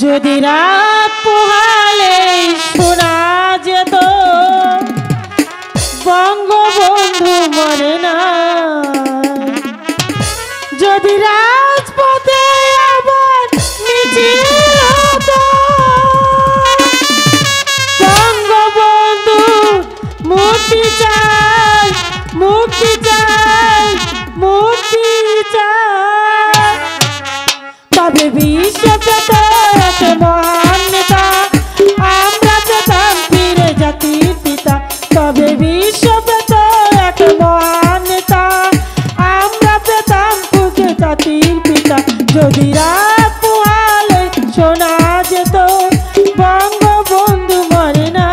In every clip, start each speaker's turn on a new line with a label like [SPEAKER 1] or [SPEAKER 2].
[SPEAKER 1] যদি রাত পোহালে শোনা যেত বঙ্গবন্ধু মরে না, যদি রাজপথে আবার মিছিল হতো বঙ্গবন্ধু মুক্তি চাই, মুক্তি চাই, মুক্তি চাই, তবে বিশ্ব পেত এক মহান নেতা, আমরা পেতাম ফিরে জাতির পিতা, তবে বিশ্ব পেত এক মহান নেতা, আমরা পেতাম খুঁজে জাতির পিতা। যদি রাত পোহালে শোনা যেত বঙ্গবন্ধু মরে না।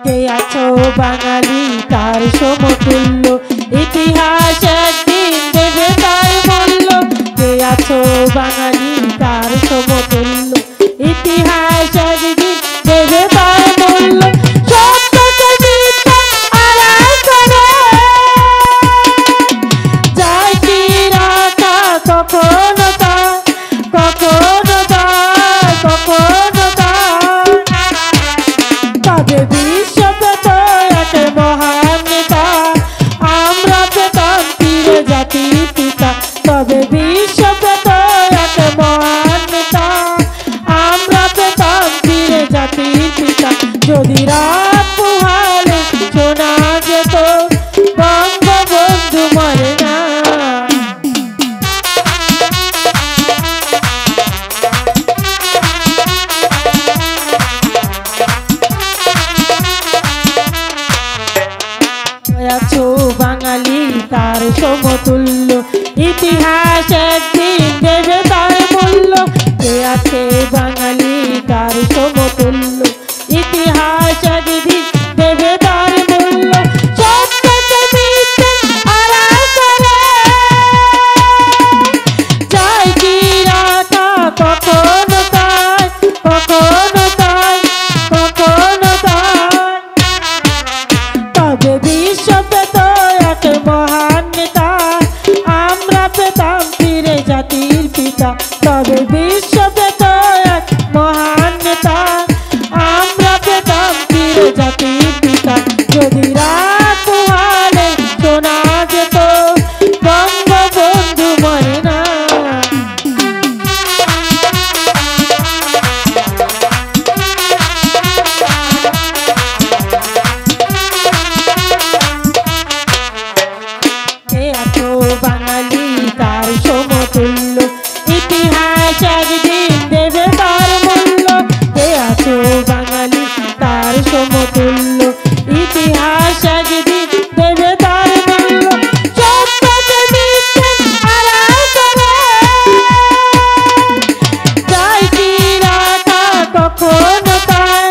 [SPEAKER 1] কে আছো বাঙালি তার সমতুল্য, ইতিহাস একদিন দেবে তার মূল্য। কে আছো বাঙালি তার সমতুল্য, ইতিহাস একদিন দেবে তার মূল্য। সত্যকে মিথ্যা আড়াল করে যায় কি রাখা কখনো তা, কখনো তা, কখনো তা, তবে বিশ্ব পেত এক মহান নেতা, আমরা পেতাম ফিরে জাতির পিতা, তবে বিশ্ব পেত এক মহান নেতা, আমরা পেতাম ফিরে জাতির পিতা। যদি রাত পোহালে শোনা যেত বঙ্গবন্ধু মরে না। আছো বাঙালি তার সমতুল্য, ইতিহাস একদিন দেবে তার মূল্য। কে আছে বাঙালি তার সমতুল্য, ইতিহাস একদিন দেবে তার মূল্য। সত্যকে মিথ্যে আড়াল করে যায় কি রাখা কখনো তাই, কখনো তাই, কখনো তাই, তবে বিশ্ব পেত এক মহান নেতা, আমরা পেতাম ফিরে জাতির পিতা, তবে বিশ্ব পেত এক মহান নেতা, আমরা পেতাম ফিরে জাতির পিতা। যদি রাত পোহালে শোনা যেত বঙ্গবন্ধু মরে না। কে আছো বাঙালি তার সমতুল্য, ইতিহাস একদিন দেবে তার মূল্য। কে আছো বাঙালি তার সমতুল্য, ইতিহাস একদিন দেবে তার মূল্য। সত্যকে মিথ্যে আড়াল করে যায় কি রাখা কখনো তাই,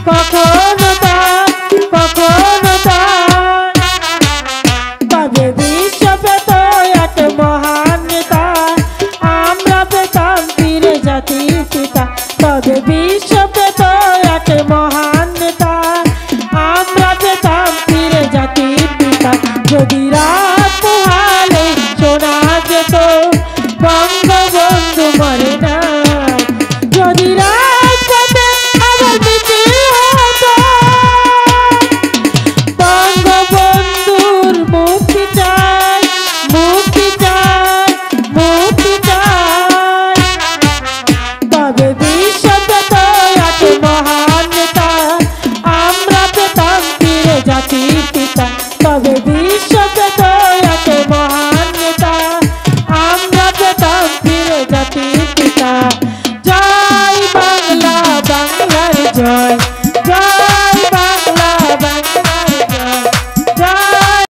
[SPEAKER 1] কখনো তাই, কখনো তাই, তবে বিশ্ব পেত এক মহান নেতা, আমরা পেতাম ফিরে জাতির পিতা, তবে বিশ্ব পেত এক মহান নেতা, আমরা পেতাম ফিরে জাতির পিতা। যদি রাত পোহালে শোনা যেত বঙ্গবন্ধু মরে না, যদি রাজপথে আবার মিছিল হতো বঙ্গবন্ধুর মুক্তি চাই, মুক্তি চাই, মুক্তি চাই, তবে বিশ্ব পেত এক মহান নেতা, আমরা পেতাম ফিরে জাতির পিতা, তবে বিশ্ব পেত এক মহান নেতা, আমরা পেতাম ফিরে জাতির পিতা। জয় বাংলা, বাংলার জয়।